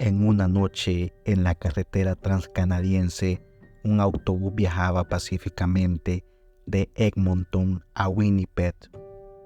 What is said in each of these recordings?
En una noche en la carretera transcanadiense, un autobús viajaba pacíficamente de Edmonton a Winnipeg.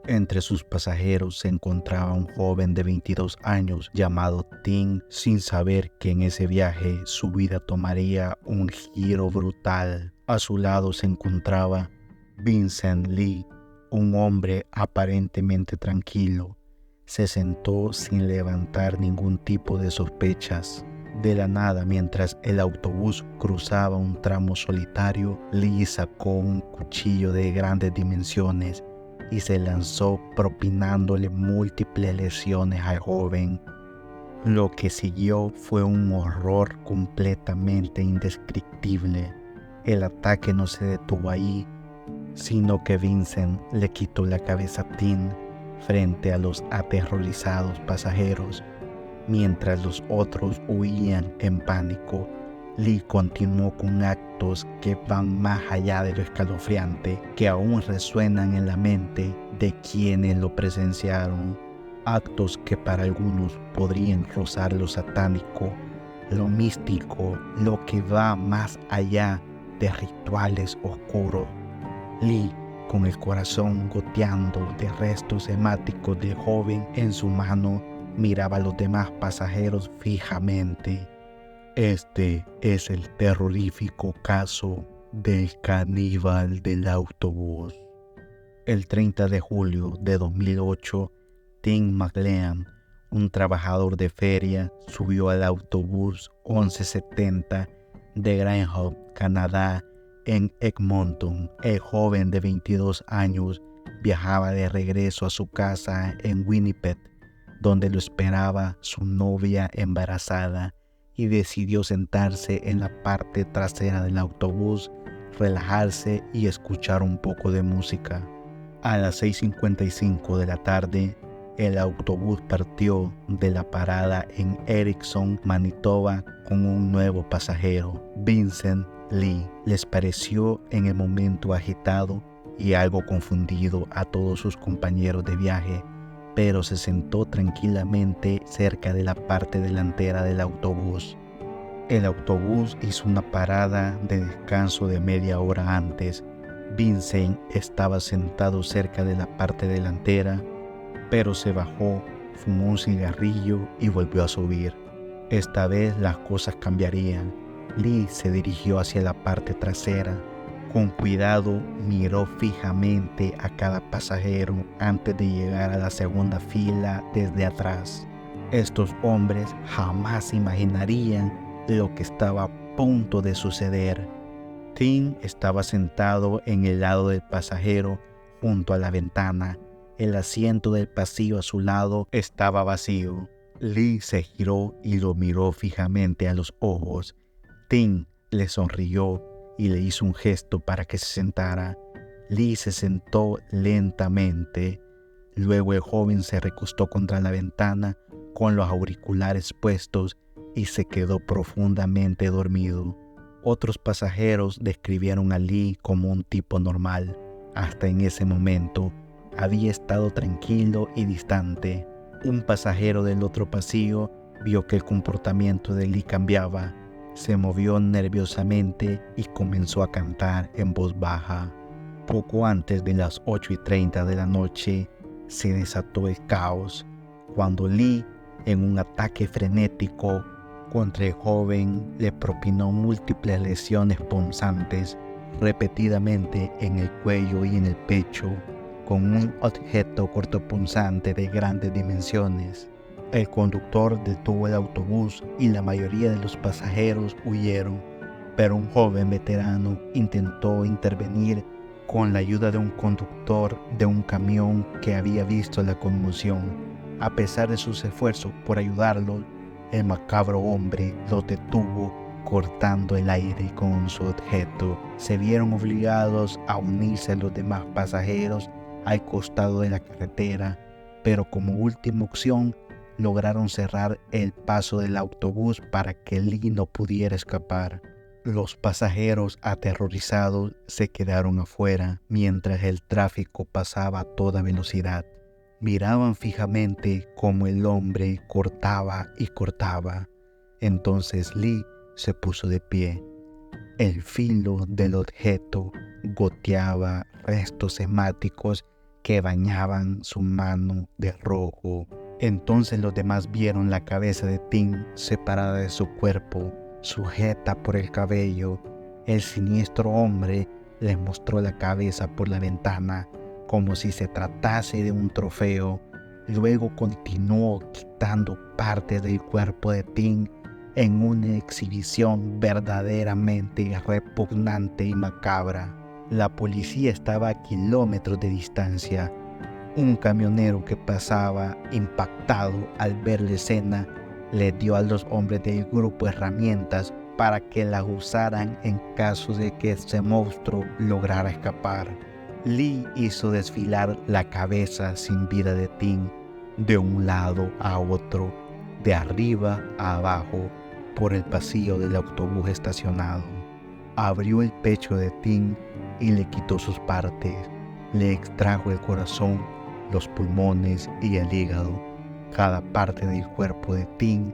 Entre sus pasajeros se encontraba un joven de 22 años llamado Tim, sin saber que en ese viaje su vida tomaría un giro brutal. A su lado se encontraba Vincent Lee, un hombre aparentemente tranquilo. Se sentó sin levantar ningún tipo de sospechas. De la nada, mientras el autobús cruzaba un tramo solitario, Lee sacó un cuchillo de grandes dimensiones y se lanzó propinándole múltiples lesiones al joven. Lo que siguió fue un horror completamente indescriptible. El ataque no se detuvo ahí, sino que Vincent le quitó la cabeza a Tim frente a los aterrorizados pasajeros. Mientras los otros huían en pánico, Lee continuó con actos que van más allá de lo escalofriante, que aún resuenan en la mente de quienes lo presenciaron. Actos que para algunos podrían rozar lo satánico, lo místico, lo que va más allá de rituales oscuros. Lee, con el corazón goteando de restos hemáticos del joven en su mano, miraba a los demás pasajeros fijamente. Este es el terrorífico caso del caníbal del autobús. El 30 de julio de 2008, Tim McLean, un trabajador de feria, subió al autobús 1170 de Greyhound, Canadá, en Edmonton. El joven de 22 años viajaba de regreso a su casa en Winnipeg, donde lo esperaba su novia embarazada, y decidió sentarse en la parte trasera del autobús, relajarse y escuchar un poco de música. A las 6:55 de la tarde, el autobús partió de la parada en Erickson, Manitoba, con un nuevo pasajero, Vincent Lee. Les pareció en el momento agitado y algo confundido a todos sus compañeros de viaje, pero se sentó tranquilamente cerca de la parte delantera del autobús. El autobús hizo una parada de descanso de media hora antes. Vincent estaba sentado cerca de la parte delantera, pero se bajó, fumó un cigarrillo y volvió a subir. Esta vez las cosas cambiarían. Lee se dirigió hacia la parte trasera. Con cuidado miró fijamente a cada pasajero antes de llegar a la segunda fila desde atrás. Estos hombres jamás imaginarían lo que estaba a punto de suceder. Tim estaba sentado en el lado del pasajero junto a la ventana. El asiento del pasillo a su lado estaba vacío. Lee se giró y lo miró fijamente a los ojos. Tim le sonrió y le hizo un gesto para que se sentara. Lee se sentó lentamente. Luego el joven se recostó contra la ventana con los auriculares puestos y se quedó profundamente dormido. Otros pasajeros describieron a Lee como un tipo normal. Hasta en ese momento había estado tranquilo y distante. Un pasajero del otro pasillo vio que el comportamiento de Lee cambiaba. Se movió nerviosamente y comenzó a cantar en voz baja. Poco antes de las 8:30 de la noche, se desató el caos, cuando Lee, en un ataque frenético contra el joven, le propinó múltiples lesiones punzantes repetidamente en el cuello y en el pecho, con un objeto cortopunzante de grandes dimensiones. El conductor detuvo el autobús y la mayoría de los pasajeros huyeron, pero un joven veterano intentó intervenir con la ayuda de un conductor de un camión que había visto la conmoción. A pesar de sus esfuerzos por ayudarlo, el macabro hombre lo detuvo cortando el aire con su objeto. Se vieron obligados a unirse a los demás pasajeros al costado de la carretera, pero como última opción lograron cerrar el paso del autobús para que Lee no pudiera escapar. Los pasajeros aterrorizados se quedaron afuera mientras el tráfico pasaba a toda velocidad. Miraban fijamente cómo el hombre cortaba y cortaba. Entonces Lee se puso de pie. El filo del objeto goteaba restos hemáticos que bañaban su mano de rojo. Entonces los demás vieron la cabeza de Tim separada de su cuerpo, sujeta por el cabello. El siniestro hombre les mostró la cabeza por la ventana como si se tratase de un trofeo. Luego continuó quitando parte del cuerpo de Tim en una exhibición verdaderamente repugnante y macabra. La policía estaba a kilómetros de distancia. Un camionero que pasaba, impactado al ver la escena, le dio a los hombres del grupo herramientas para que las usaran en caso de que este monstruo lograra escapar. Lee hizo desfilar la cabeza sin vida de Tim de un lado a otro, de arriba a abajo, por el pasillo del autobús estacionado. Abrió el pecho de Tim y le quitó sus partes. Le extrajo el corazón, los pulmones y el hígado. Cada parte del cuerpo de Tim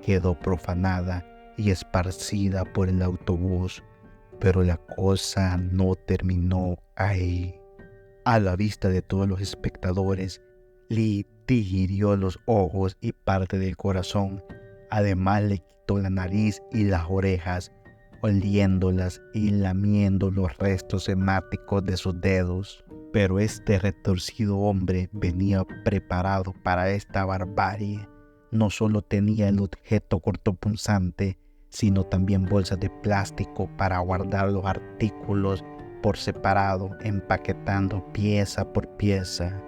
quedó profanada y esparcida por el autobús, pero la cosa no terminó ahí. A la vista de todos los espectadores, Lee digirió los ojos y parte del corazón. Además le quitó la nariz y las orejas, oliéndolas y lamiendo los restos hemáticos de sus dedos. Pero este retorcido hombre venía preparado para esta barbarie. No solo tenía el objeto cortopunzante, sino también bolsas de plástico para guardar los artículos por separado, empaquetando pieza por pieza.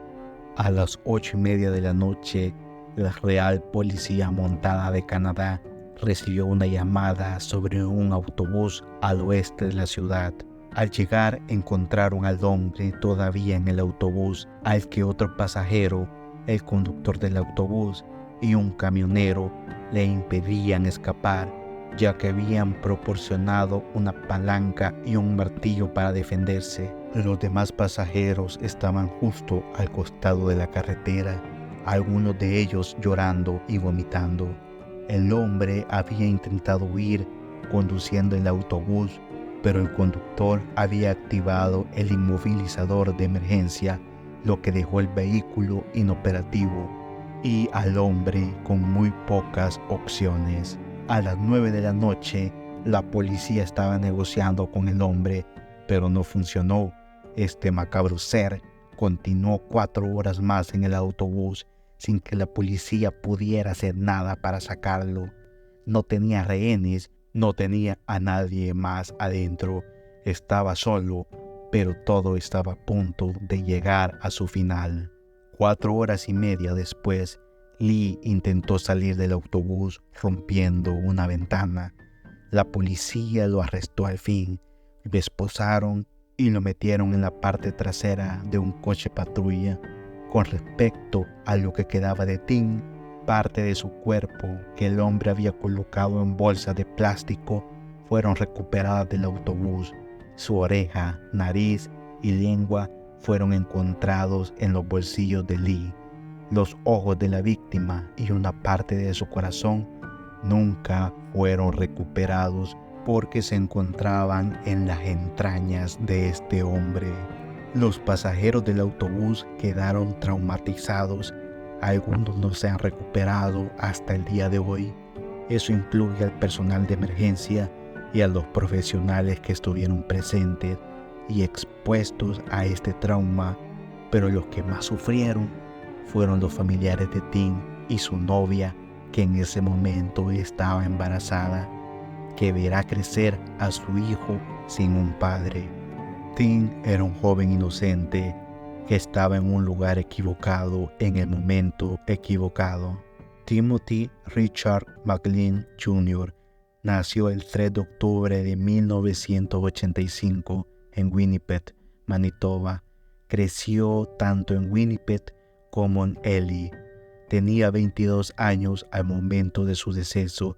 A las 8:30 de la noche, la Real Policía Montada de Canadá recibió una llamada sobre un autobús al oeste de la ciudad. Al llegar, encontraron al hombre todavía en el autobús, al que otro pasajero, el conductor del autobús y un camionero le impedían escapar, ya que habían proporcionado una palanca y un martillo para defenderse. Los demás pasajeros estaban justo al costado de la carretera, algunos de ellos llorando y vomitando. El hombre había intentado huir conduciendo el autobús, pero el conductor había activado el inmovilizador de emergencia, lo que dejó el vehículo inoperativo y al hombre con muy pocas opciones. A las 9 de la noche, la policía estaba negociando con el hombre, pero no funcionó. Este macabro ser continuó 4 horas más en el autobús sin que la policía pudiera hacer nada para sacarlo. No tenía rehenes, no tenía a nadie más adentro. Estaba solo, pero todo estaba a punto de llegar a su final. 4 horas y media después, Lee intentó salir del autobús rompiendo una ventana. La policía lo arrestó al fin, lo esposaron y lo metieron en la parte trasera de un coche patrulla. Con respecto a lo que quedaba de Tim, parte de su cuerpo que el hombre había colocado en bolsas de plástico fueron recuperadas del autobús. Su oreja, nariz y lengua fueron encontrados en los bolsillos de Lee. Los ojos de la víctima y una parte de su corazón nunca fueron recuperados porque se encontraban en las entrañas de este hombre. Los pasajeros del autobús quedaron traumatizados. Algunos no se han recuperado hasta el día de hoy. Eso incluye al personal de emergencia y a los profesionales que estuvieron presentes y expuestos a este trauma, pero los que más sufrieron fueron los familiares de Tim y su novia, que en ese momento estaba embarazada, que verá crecer a su hijo sin un padre. Tim era un joven inocente que estaba en un lugar equivocado en el momento equivocado. Timothy Richard McLean Jr. nació el 3 de octubre de 1985 en Winnipeg, Manitoba. Creció tanto en Winnipeg como en Elie. Tenía 22 años al momento de su deceso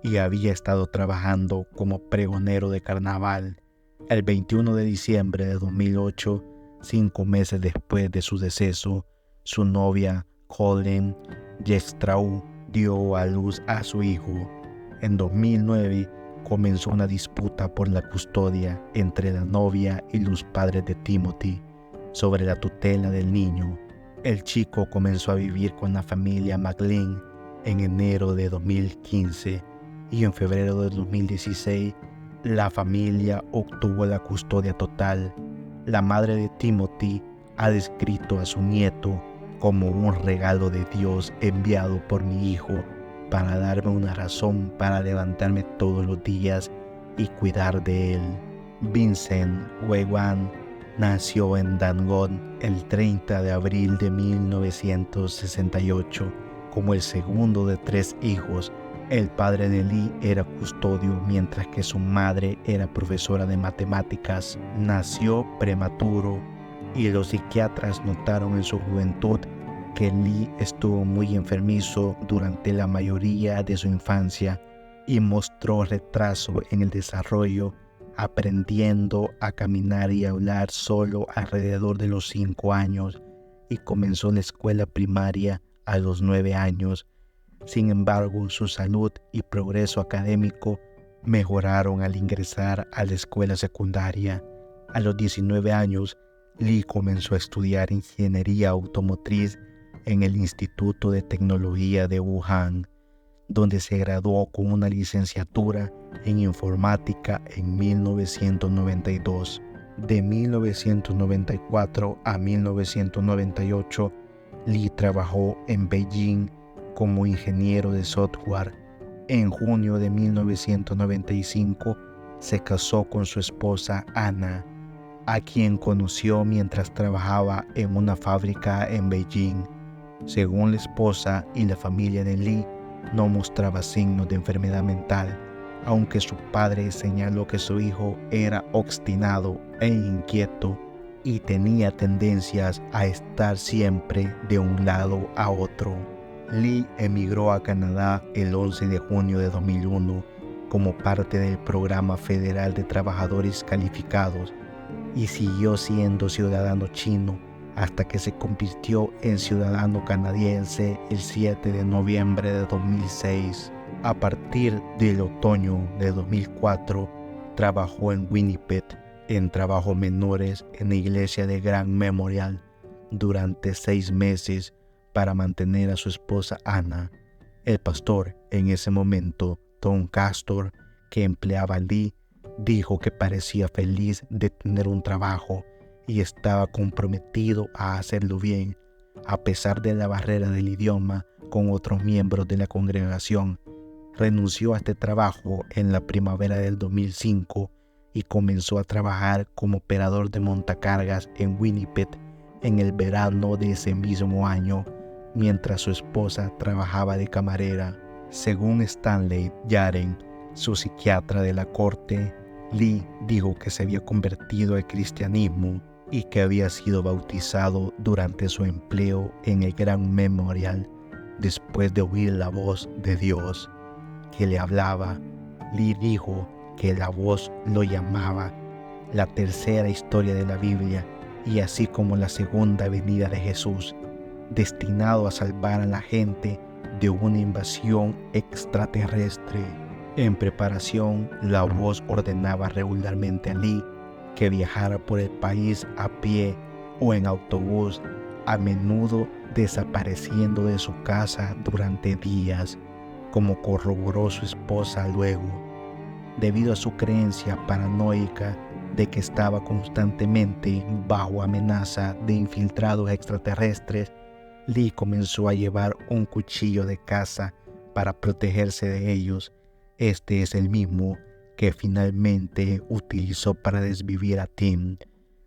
y había estado trabajando como pregonero de carnaval. El 21 de diciembre de 2008, 5 meses después de su deceso, su novia, Colleen Jestrau, dio a luz a su hijo. En 2009 comenzó una disputa por la custodia entre la novia y los padres de Timothy sobre la tutela del niño. El chico comenzó a vivir con la familia McLean en enero de 2015 y en febrero de 2016 la familia obtuvo la custodia total. La madre de Timothy ha descrito a su nieto como un regalo de Dios enviado por mi hijo para darme una razón para levantarme todos los días y cuidar de él. Vincent Weiwan nació en Dangon el 30 de abril de 1968 como el segundo de 3 hijos. El padre de Lee era custodio mientras que su madre era profesora de matemáticas. Nació prematuro y los psiquiatras notaron en su juventud que Lee estuvo muy enfermizo durante la mayoría de su infancia y mostró retraso en el desarrollo, aprendiendo a caminar y hablar solo alrededor de los 5 años y comenzó la escuela primaria a los 9 años. Sin embargo, su salud y progreso académico mejoraron al ingresar a la escuela secundaria. A los 19 años, Lee comenzó a estudiar ingeniería automotriz en el Instituto de Tecnología de Wuhan, donde se graduó con una licenciatura en informática en 1992. De 1994 a 1998, Lee trabajó en Beijing como ingeniero de software. En junio de 1995 se casó con su esposa Anna, a quien conoció mientras trabajaba en una fábrica en Beijing. Según la esposa y la familia de Lee, no mostraba signos de enfermedad mental, aunque su padre señaló que su hijo era obstinado e inquieto y tenía tendencias a estar siempre de un lado a otro. Lee emigró a Canadá el 11 de junio de 2001 como parte del Programa Federal de Trabajadores Calificados y siguió siendo ciudadano chino hasta que se convirtió en ciudadano canadiense el 7 de noviembre de 2006. A partir del otoño de 2004, trabajó en Winnipeg en trabajos menores en la iglesia de Grand Memorial durante 6 meses para mantener a su esposa Anna. El pastor en ese momento, Tom Castor, que empleaba a Lee, dijo que parecía feliz de tener un trabajo y estaba comprometido a hacerlo bien, a pesar de la barrera del idioma con otros miembros de la congregación. Renunció a este trabajo en la primavera del 2005 y comenzó a trabajar como operador de montacargas en Winnipeg en el verano de ese mismo año, mientras su esposa trabajaba de camarera. Según Stanley Yaren, su psiquiatra de la corte, Lee dijo que se había convertido al cristianismo y que había sido bautizado durante su empleo en el Grand Memorial después de oír la voz de Dios que le hablaba. Lee dijo que la voz lo llamaba la tercera historia de la Biblia y así como la segunda venida de Jesús, destinado a salvar a la gente de una invasión extraterrestre. En preparación, la voz ordenaba regularmente a Lee que viajara por el país a pie o en autobús, a menudo desapareciendo de su casa durante días, como corroboró su esposa luego. Debido a su creencia paranoica de que estaba constantemente bajo amenaza de infiltrados extraterrestres, Lee comenzó a llevar un cuchillo de caza para protegerse de ellos. Este es el mismo que finalmente utilizó para desvivir a Tim.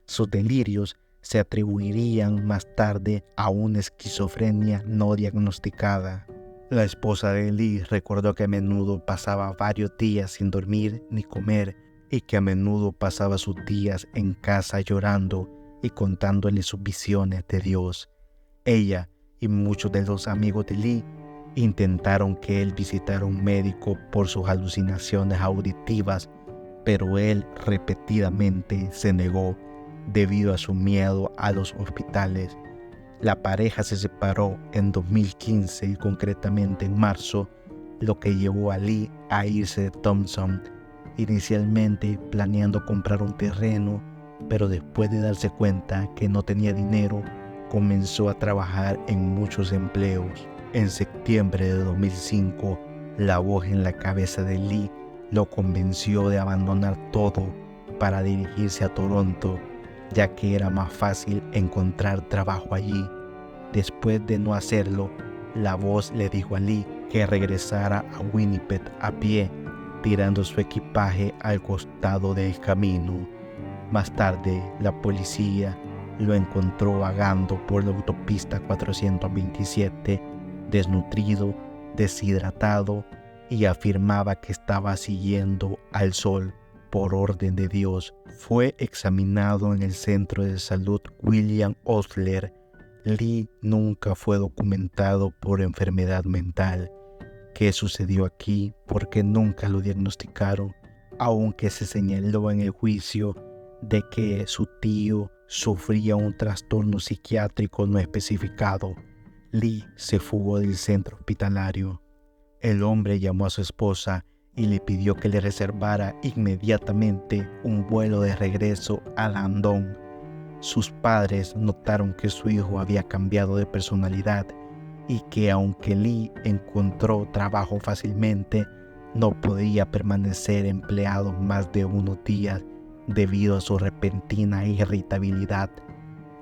Sus delirios se atribuirían más tarde a una esquizofrenia no diagnosticada. La esposa de Lee recordó que a menudo pasaba varios días sin dormir ni comer y que a menudo pasaba sus días en casa llorando y contándole sus visiones de Dios. Ella y muchos de los amigos de Lee intentaron que él visitara un médico por sus alucinaciones auditivas, pero él repetidamente se negó debido a su miedo a los hospitales. La pareja se separó en 2015 y concretamente en marzo lo que llevó a Lee a irse de Thompson, inicialmente planeando comprar un terreno, pero después de darse cuenta que no tenía dinero, comenzó a trabajar en muchos empleos. En septiembre de 2005, la voz en la cabeza de Lee lo convenció de abandonar todo para dirigirse a Toronto, ya que era más fácil encontrar trabajo allí. Después de no hacerlo, la voz le dijo a Lee que regresara a Winnipeg a pie, tirando su equipaje al costado del camino. Más tarde, la policía lo encontró vagando por la autopista 427, desnutrido, deshidratado, y afirmaba que estaba siguiendo al sol por orden de Dios. Fue examinado en el centro de salud William Osler. Lee nunca fue documentado por enfermedad mental. ¿Qué sucedió aquí? ¿Por qué nunca lo diagnosticaron? Aunque se señaló en el juicio de que su tío sufría un trastorno psiquiátrico no especificado, Lee se fugó del centro hospitalario. El hombre llamó a su esposa y le pidió que le reservara inmediatamente un vuelo de regreso a Landon. Sus padres notaron que su hijo había cambiado de personalidad y que aunque Lee encontró trabajo fácilmente, no podía permanecer empleado más de unos días debido a su repentina irritabilidad.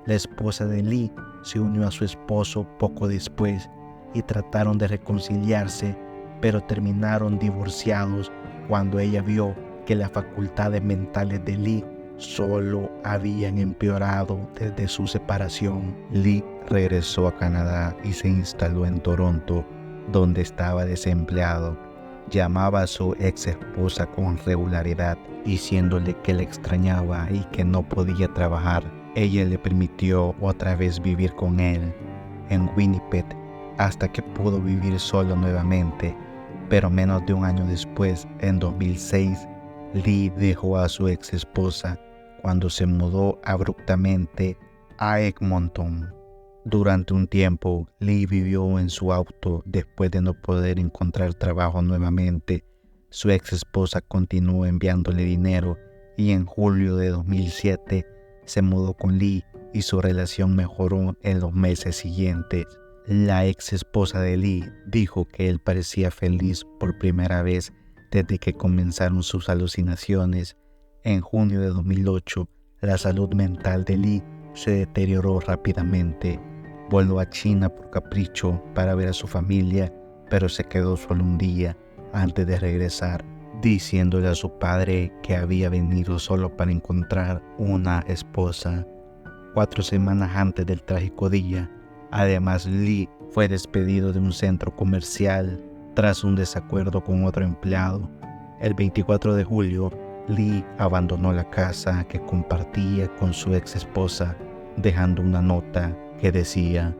La esposa de Lee se unió a su esposo poco después y trataron de reconciliarse, pero terminaron divorciados cuando ella vio que las facultades mentales de Lee solo habían empeorado desde su separación. Lee regresó a Canadá y se instaló en Toronto, donde estaba desempleado. Llamaba a su ex esposa con regularidad, diciéndole que la extrañaba y que no podía trabajar. Ella le permitió otra vez vivir con él en Winnipeg hasta que pudo vivir solo nuevamente, pero menos de un año después, en 2006, Lee dejó a su ex esposa cuando se mudó abruptamente a Edmonton. Durante un tiempo, Lee vivió en su auto después de no poder encontrar trabajo nuevamente. Su ex esposa continuó enviándole dinero y en julio de 2007 se mudó con Lee y su relación mejoró en los meses siguientes. La ex esposa de Lee dijo que él parecía feliz por primera vez desde que comenzaron sus alucinaciones. En junio de 2008, la salud mental de Lee se deterioró rápidamente. Voló a China por capricho para ver a su familia, pero se quedó solo un día antes de regresar, diciéndole a su padre que había venido solo para encontrar una esposa. 4 semanas antes del trágico día, además, Lee fue despedido de un centro comercial tras un desacuerdo con otro empleado. El 24 de julio, Lee abandonó la casa que compartía con su ex esposa, dejando una nota que decía: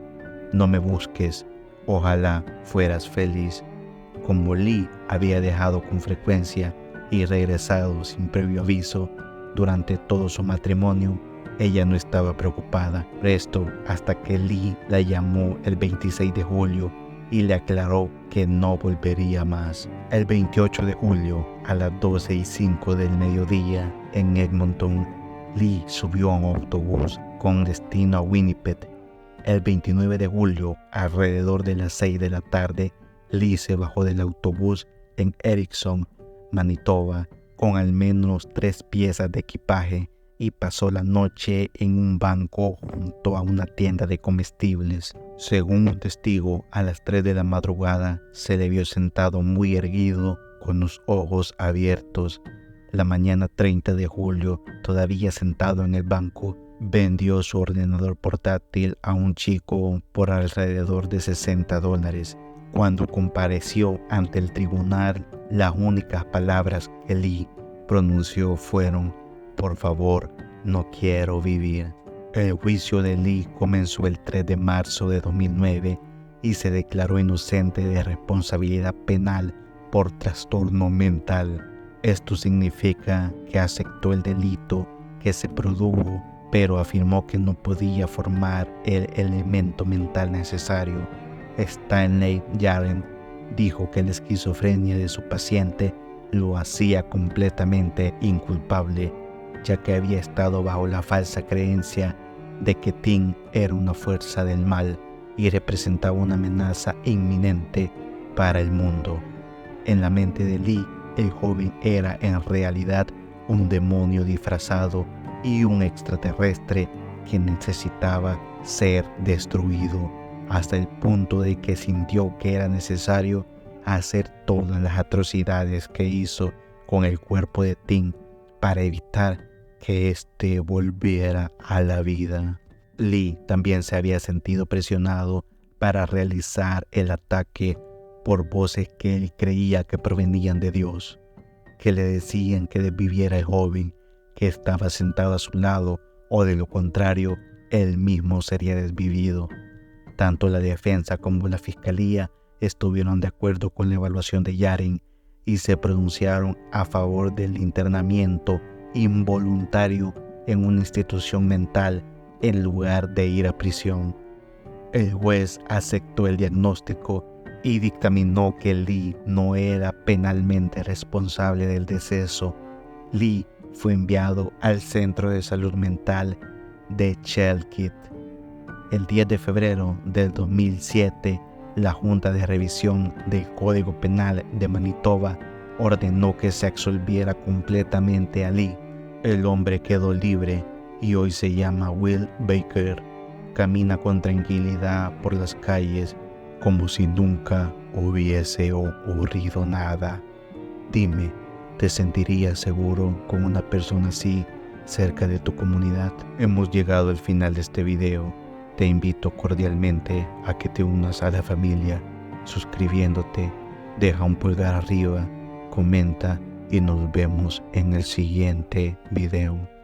"No me busques, ojalá fueras feliz". Como Lee había dejado con frecuencia y regresado sin previo aviso durante todo su matrimonio, ella no estaba preocupada por esto hasta que Lee la llamó el 26 de julio y le aclaró que no volvería más. El 28 de julio, a las 12:05 del mediodía, en Edmonton, Lee subió a un autobús con destino a Winnipeg. El 29 de julio, alrededor de las 6 de la tarde, Lee se bajó del autobús en Erickson, Manitoba, con al menos 3 piezas de equipaje y pasó la noche en un banco junto a una tienda de comestibles. Según un testigo, a las 3 de la madrugada se le vio sentado muy erguido, con los ojos abiertos. La mañana 30 de julio, todavía sentado en el banco, vendió su ordenador portátil a un chico por alrededor de $60. Cuando compareció ante el tribunal, las únicas palabras que Lee pronunció fueron: "Por favor, no quiero vivir". El juicio de Lee comenzó el 3 de marzo de 2009 y se declaró inocente de responsabilidad penal por trastorno mental. Esto significa que aceptó el delito que se produjo, pero afirmó que no podía formar el elemento mental necesario. Stanley Yaren, dijo que la esquizofrenia de su paciente lo hacía completamente inculpable, ya que había estado bajo la falsa creencia de que Tim era una fuerza del mal y representaba una amenaza inminente para el mundo. En la mente de Lee, el joven era en realidad un demonio disfrazado y un extraterrestre que necesitaba ser destruido, hasta el punto de que sintió que era necesario hacer todas las atrocidades que hizo con el cuerpo de Tim para evitar que éste volviera a la vida. Lee también se había sentido presionado para realizar el ataque por voces que él creía que provenían de Dios, que le decían que desviviera el joven que estaba sentado a su lado, o de lo contrario, él mismo sería desvivido. Tanto la defensa como la fiscalía estuvieron de acuerdo con la evaluación de Yaren y se pronunciaron a favor del internamiento involuntario en una institución mental en lugar de ir a prisión. El juez aceptó el diagnóstico y dictaminó que Lee no era penalmente responsable del deceso. Lee fue enviado al Centro de Salud Mental de Chelmsford. El 10 de febrero del 2007, la Junta de Revisión del Código Penal de Manitoba ordenó que se absolviera completamente a Lee. El hombre quedó libre y hoy se llama Will Baker. Camina con tranquilidad por las calles como si nunca hubiese ocurrido nada. Dime, ¿te sentirías seguro con una persona así cerca de tu comunidad? Hemos llegado al final de este video. Te invito cordialmente a que te unas a la familia suscribiéndote. Deja un pulgar arriba, comenta y nos vemos en el siguiente video.